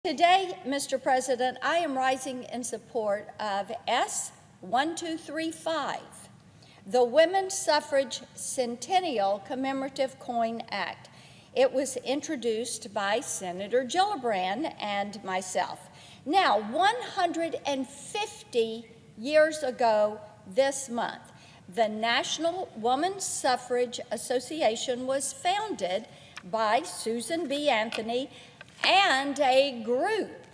Today, Mr. President, I am rising in support of S-1235, the Women's Suffrage Centennial Commemorative Coin Act. It was introduced by Senator Gillibrand and myself. Now, 150 years ago this month, the National Women's Suffrage Association was founded by Susan B. Anthony and a group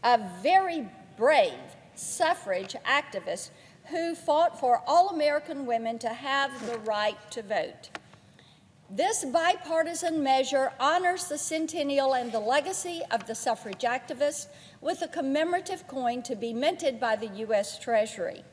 of very brave suffrage activists who fought for all American women to have the right to vote. This bipartisan measure honors the centennial and the legacy of the suffrage activists with a commemorative coin to be minted by the U.S. Treasury.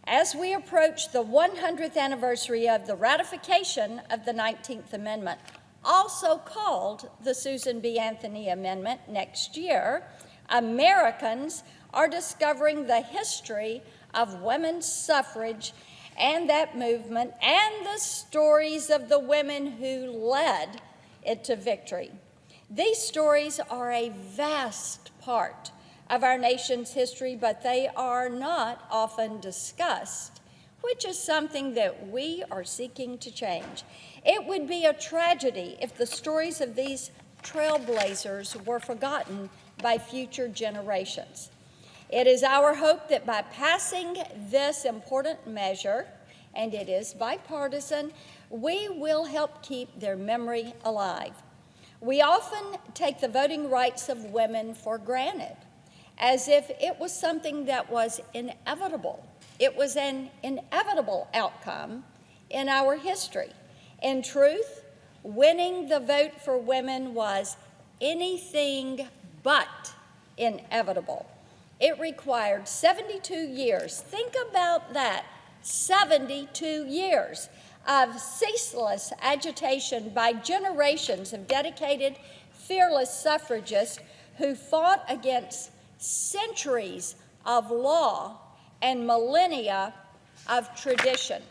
As we approach the 100th anniversary of the ratification of the 19th Amendment, also called the Susan B. Anthony Amendment, next year, Americans are discovering the history of women's suffrage and that movement and the stories of the women who led it to victory. These stories are a vast part of our nation's history, but they are not often discussed, which is something that we are seeking to change. It would be a tragedy if the stories of these trailblazers were forgotten by future generations. It is our hope that by passing this important measure, and it is bipartisan, we will help keep their memory alive. We often take the voting rights of women for granted, as if it was something that was inevitable. It was an inevitable outcome in our history. In truth, winning the vote for women was anything but inevitable. It required 72 years. Think about that, 72 years of ceaseless agitation by generations of dedicated, fearless suffragists who fought against centuries of law and millennia of tradition.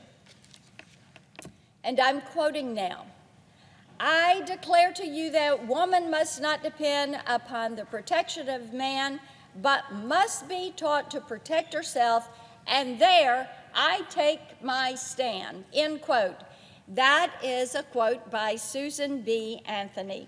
And I'm quoting now, "I declare to you that woman must not depend upon the protection of man, but must be taught to protect herself, and there I take my stand," end quote. That is a quote by Susan B. Anthony.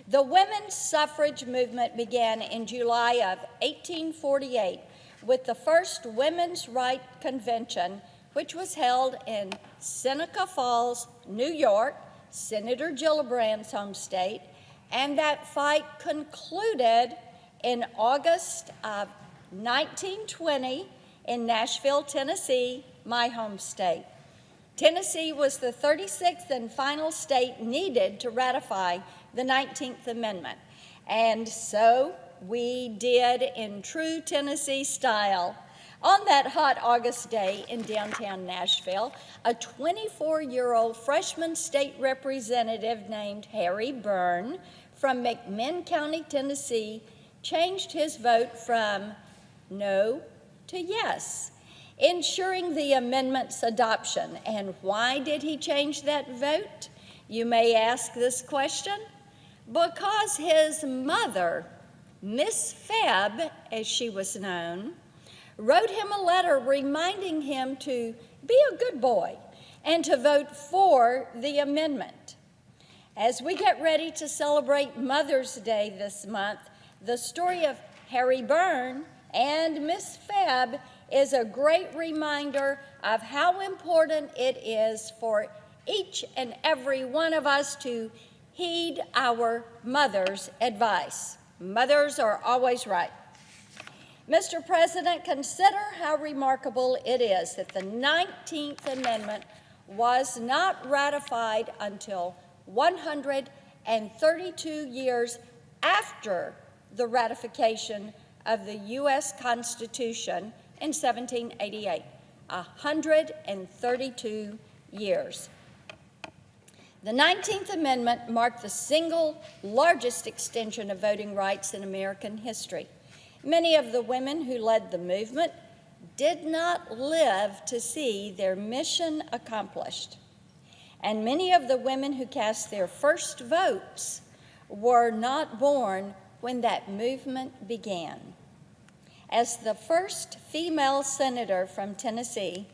The women's suffrage movement began in July of 1848 with the first Women's Right Convention, which was held in Seneca Falls, New York, Senator Gillibrand's home state, and that fight concluded in August of 1920 in Nashville, Tennessee, my home state. Tennessee was the 36th and final state needed to ratify the 19th Amendment, and so we did in true Tennessee style. On that hot August day in downtown Nashville, a 24-year-old freshman state representative named Harry Byrne from McMinn County, Tennessee, changed his vote from no to yes, ensuring the amendment's adoption. And why did he change that vote? You may ask this question. Because his mother, Miss Febb, as she was known, wrote him a letter reminding him to be a good boy and to vote for the amendment. As we get ready to celebrate Mother's Day this month, the story of Harry Byrne and Miss Febb is a great reminder of how important it is for each and every one of us to heed our mother's advice. Mothers are always right. Mr. President, consider how remarkable it is that the 19th Amendment was not ratified until 132 years after the ratification of the U.S. Constitution in 1788, 132 years. The 19th Amendment marked the single largest extension of voting rights in American history. Many of the women who led the movement did not live to see their mission accomplished. And many of the women who cast their first votes were not born when that movement began. As the first female senator from Tennessee,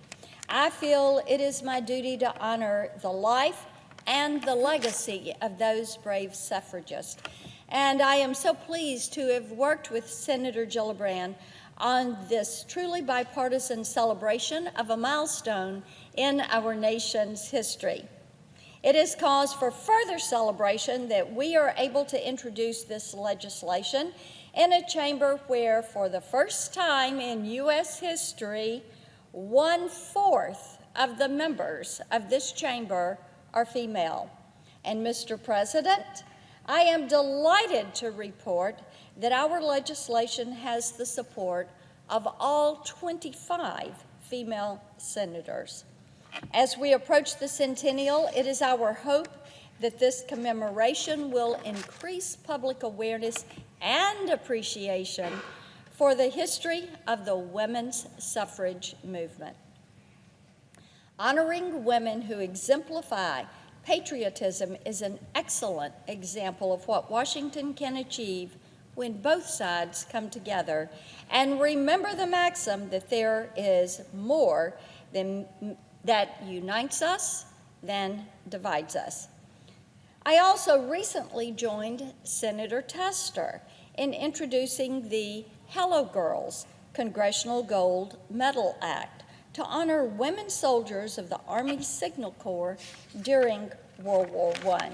I feel it is my duty to honor the life and the legacy of those brave suffragists. And I am so pleased to have worked with Senator Gillibrand on this truly bipartisan celebration of a milestone in our nation's history. It is cause for further celebration that we are able to introduce this legislation in a chamber where, for the first time in U.S. history, 1/4 of the members of this chamber are female. And Mr. President, I am delighted to report that our legislation has the support of all 25 female senators. As we approach the centennial, it is our hope that this commemoration will increase public awareness and appreciation for the history of the women's suffrage movement. Honoring women who exemplify patriotism is an excellent example of what Washington can achieve when both sides come together and remember the maxim that there is more that unites us than divides us. I also recently joined Senator Tester in introducing the Hello Girls Congressional Gold Medal Act to honor women soldiers of the Army Signal Corps during World War I.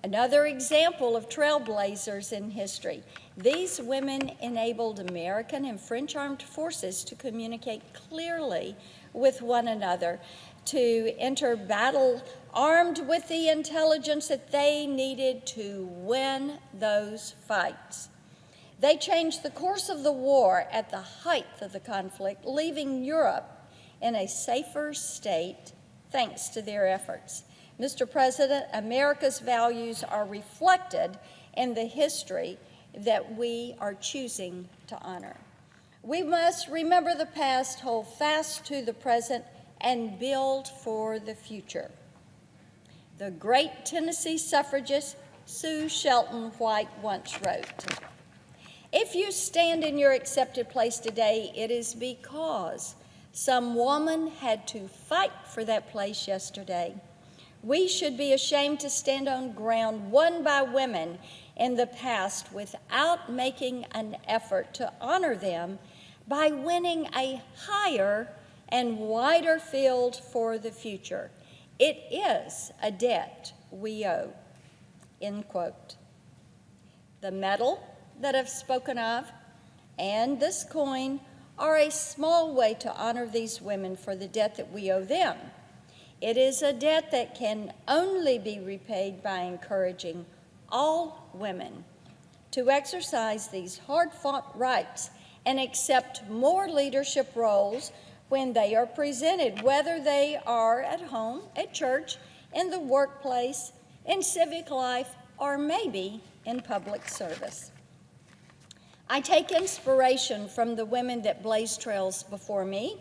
Another example of trailblazers in history. These women enabled American and French armed forces to communicate clearly with one another, to enter battle armed with the intelligence that they needed to win those fights. They changed the course of the war at the height of the conflict, leaving Europe in a safer state thanks to their efforts. Mr. President, America's values are reflected in the history that we are choosing to honor. We must remember the past, hold fast to the present, and build for the future. The great Tennessee suffragist Sue Shelton White once wrote, "If you stand in your accepted place today, it is because some woman had to fight for that place yesterday. We should be ashamed to stand on ground won by women in the past without making an effort to honor them by winning a higher and wider field for the future. It is a debt we owe." End quote. The medal that I've spoken of and this coin are a small way to honor these women for the debt that we owe them. It is a debt that can only be repaid by encouraging all women to exercise these hard-fought rights and accept more leadership roles when they are presented, whether they are at home, at church, in the workplace, in civic life, or maybe in public service. I take inspiration from the women that blazed trails before me,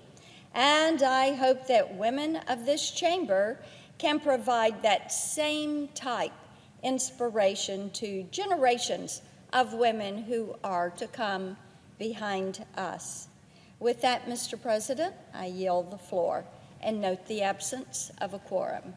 and I hope that women of this chamber can provide that same type inspiration to generations of women who are to come behind us. With that, Mr. President, I yield the floor and note the absence of a quorum.